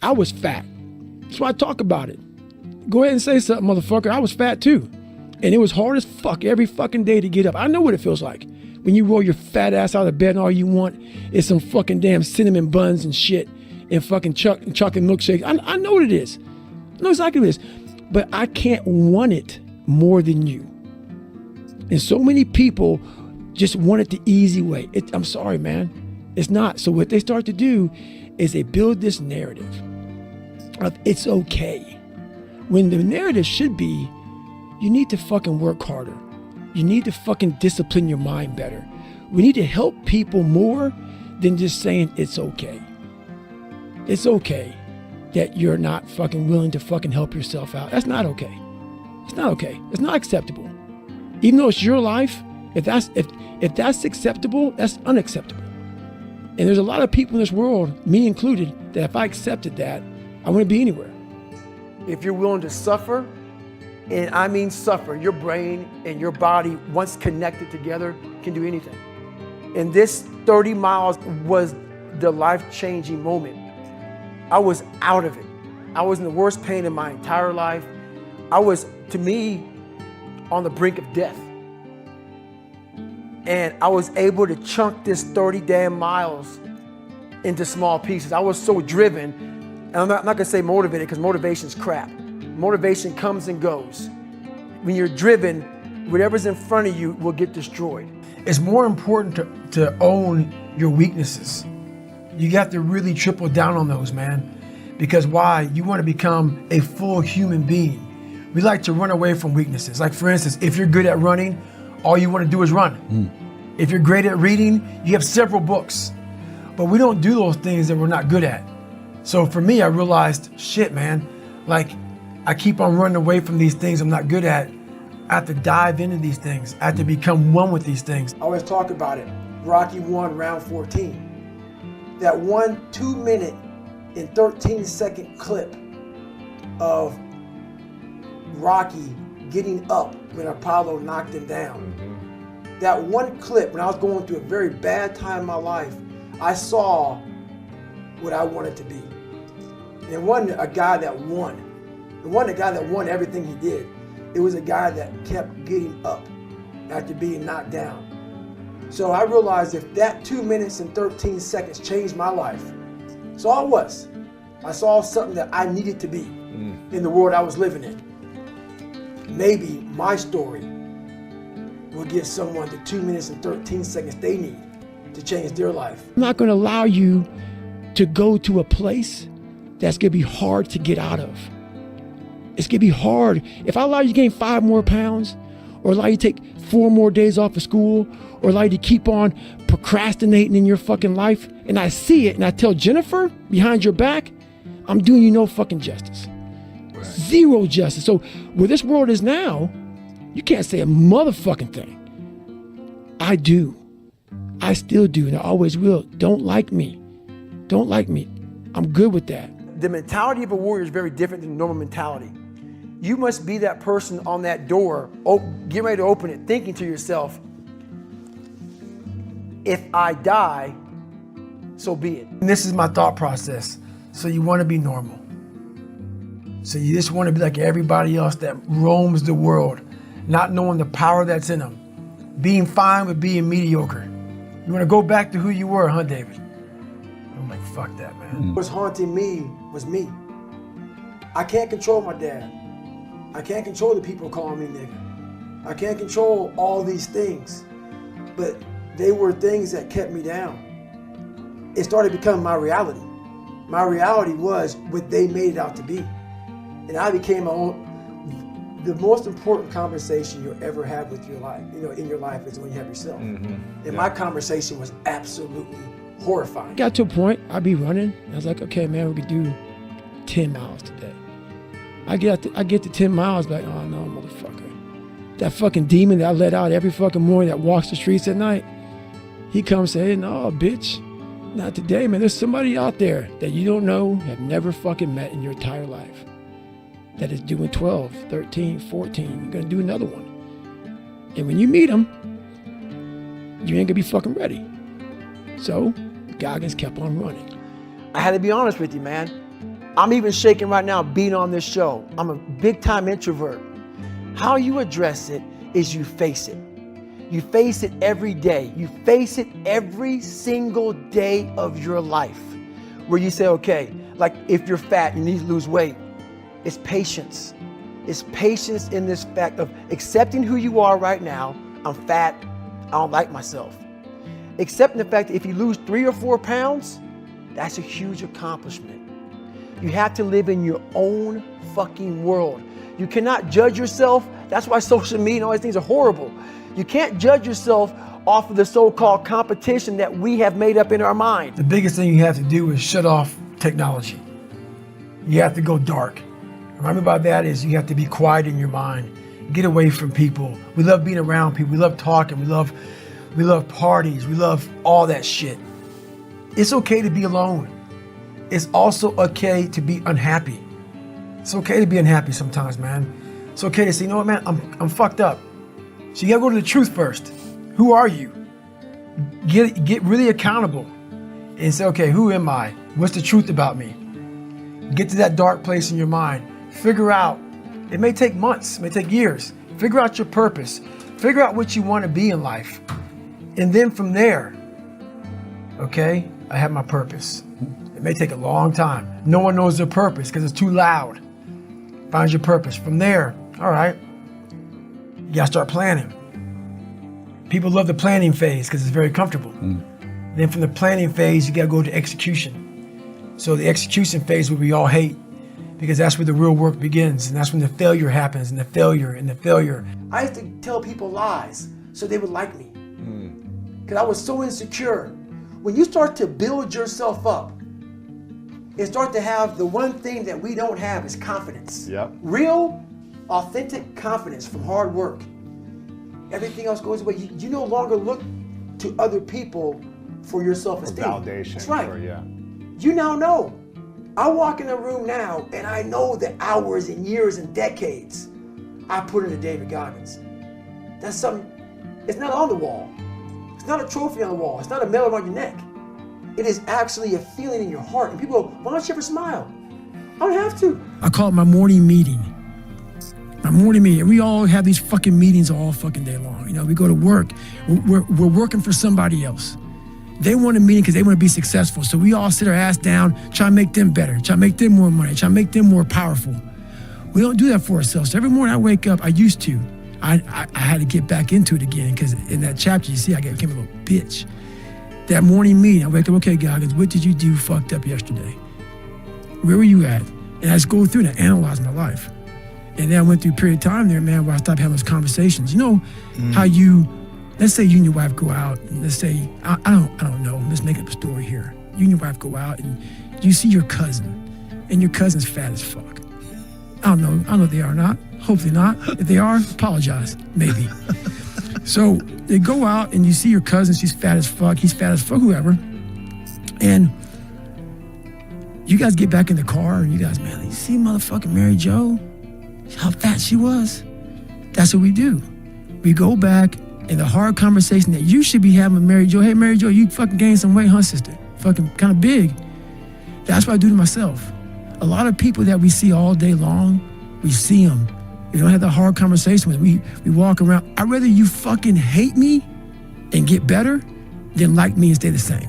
I was fat. That's why I talk about it. Go ahead and say something, motherfucker. I was fat too. And it was hard as fuck every fucking day to get up. I know what it feels like when you roll your fat ass out of bed and all you want is some fucking damn cinnamon buns and shit and fucking chocolate milkshakes. I know what it is. I know exactly what it is. But I can't want it more than you. And so many people just want it the easy way. I'm sorry, man. It's not. So what they start to do is they build this narrative of it's okay. When the narrative should be, you need to fucking work harder. You need to fucking discipline your mind better. We need to help people more than just saying it's okay. It's okay that you're not fucking willing to fucking help yourself out. That's not okay. It's not okay. It's not acceptable. Even though it's your life, if that's acceptable, that's unacceptable. And there's a lot of people in this world, me included, that if I accepted that, I wouldn't be anywhere. If you're willing to suffer, and I mean suffer, your brain and your body, once connected together, can do anything. And this 30 miles was the life-changing moment. I was out of it. I was in the worst pain in my entire life. I was, to me, on the brink of death. And I was able to chunk this 30 damn miles into small pieces. I was so driven, and I'm not gonna say motivated because motivation's crap. Motivation comes and goes. When you're driven, whatever's in front of you will get destroyed. It's more important to own your weaknesses. You got to really triple down on those, man. Because why? You want to become a full human being. We like to run away from weaknesses. Like for instance, if you're good at running, all you want to do is run. If you're great at reading, you have several books. But we don't do those things that we're not good at. So for me, I realized, shit, man, like I keep on running away from these things I'm not good at. I have to dive into these things. I have to become one with these things. I always talk about it. Rocky 1, round 14. That 1 2-minute and 13-second clip of Rocky getting up when Apollo knocked him down. That one clip, when I was going through a very bad time in my life, I saw what I wanted to be. And it wasn't a guy that won. It wasn't a guy that won everything he did. It was a guy that kept getting up after being knocked down. So I realized if that 2 minutes and 13 seconds changed my life, so I was. I saw something that I needed to be in the world I was living in. Maybe my story will give someone the 2 minutes and 13 seconds they need to change their life. I'm not going to allow you to go to a place that's going to be hard to get out of. It's going to be hard. If I allow you to gain 5 more pounds, or allow you to take 4 more days off of school, or allow you to keep on procrastinating in your fucking life, and I see it, and I tell Jennifer behind your back, I'm doing you no fucking justice. Right. Zero justice. So where this world is now, you can't say a motherfucking thing. I do. I still do, and I always will. Don't like me. Don't like me. I'm good with that. The mentality of a warrior is very different than normal mentality. You must be that person on that door, get ready to open it, thinking to yourself, if I die, so be it. And this is my thought process. So you want to be normal. So you just want to be like everybody else that roams the world, not knowing the power that's in them. Being fine with being mediocre. You want to go back to who you were, huh, David? I'm like, fuck that, man. What's haunting me was me. I can't control my dad. I can't control the people calling me nigga. I can't control all these things, but they were things that kept me down. It started becoming my reality. My reality was what they made it out to be. And I became my own. The most important conversation you'll ever have with your life, in your life, is when you have yourself. And my conversation was absolutely horrifying. Got to a point, I'd be running. I was like, okay, man, we could do 10 miles today. I get to 10 miles, like, oh no, motherfucker. That fucking demon that I let out every fucking morning that walks the streets at night, he comes saying, no, bitch, not today, man. There's somebody out there that you don't know, have never fucking met in your entire life, that is doing 12, 13, 14. You're gonna do another one. And when you meet him, you ain't gonna be fucking ready. So Goggins kept on running. I had to be honest with you, man. I'm even shaking right now being on this show. I'm a big time introvert. How you address it is you face it. You face it every day. You face it every single day of your life where you say, okay, like if you're fat, you need to lose weight. It's patience. It's patience in this fact of accepting who you are right now. I'm fat. I don't like myself. Accepting the fact that if you lose 3 or 4 pounds, that's a huge accomplishment. You have to live in your own fucking world. You cannot judge yourself. That's why social media and all these things are horrible. You can't judge yourself off of the so-called competition that we have made up in our mind. The biggest thing you have to do is shut off technology. You have to go dark. What I mean by that is you have to be quiet in your mind. Get away from people. We love being around people. We love talking. We love parties. We love all that shit. It's okay to be alone. It's also okay to be unhappy. It's okay to be unhappy sometimes, man. It's okay to say, you know what, man, I'm fucked up. So you gotta go to the truth first. Who are you? Get really accountable and say, okay, who am I? What's the truth about me? Get to that dark place in your mind. Figure out, it may take months, it may take years. Figure out your purpose. Figure out what you want to be in life. And then from there, okay, I have my purpose. It may take a long time. No one knows their purpose because it's too loud. Find your purpose. From there, all right, you gotta start planning. People love the planning phase because it's very comfortable. Then from the planning phase, you gotta go to execution. So the execution phase, what we all hate, because that's where the real work begins, and that's when the failure happens, and the failure. I used to tell people lies so they would like me, because I was so insecure. When you start to build yourself up, and start to have the one thing that we don't have is confidence. Yep. Real, authentic confidence from hard work. Everything else goes away. You no longer look to other people for your self-esteem. For validation. That's right. You now know. I walk in a room now and I know the hours and years and decades I put into David Goggins. That's something, it's not on the wall. It's not a trophy on the wall. It's not a medal around your neck. It is actually a feeling in your heart. And people go, why don't you ever smile? I don't have to. I call it my morning meeting. My morning meeting. We all have these fucking meetings all fucking day long. You know, we go to work. We're working for somebody else. They want a meeting because they want to be successful. So we all sit our ass down, try to make them better, try to make them more money, try to make them more powerful. We don't do that for ourselves. So every morning I wake up, I used to. I had to get back into it again because in that chapter, you see, I became a little bitch. That morning meeting, I wake up, okay, Goggins, what did you do fucked up yesterday? Where were you at? And I just go through and I analyze my life. And then I went through a period of time there, man, where I stopped having those conversations. You know how you, let's say you and your wife go out, and let's say, I don't know, let's make up a story here. You and your wife go out and you see your cousin, and your cousin's fat as fuck. I don't know if they are or not, hopefully not. If they are, apologize, maybe. So they go out and you see your cousin, she's fat as fuck, he's fat as fuck, whoever. And you guys get back in the car and you guys, man, you see motherfucking Mary Jo? How fat she was? That's what we do. We go back in the hard conversation that you should be having with Mary Jo. Hey, Mary Jo, you fucking gained some weight, huh, sister? Fucking kind of big. That's what I do to myself. A lot of people that we see all day long, we see them. We don't have the hard conversation with them. We walk around. I'd rather you fucking hate me and get better than like me and stay the same.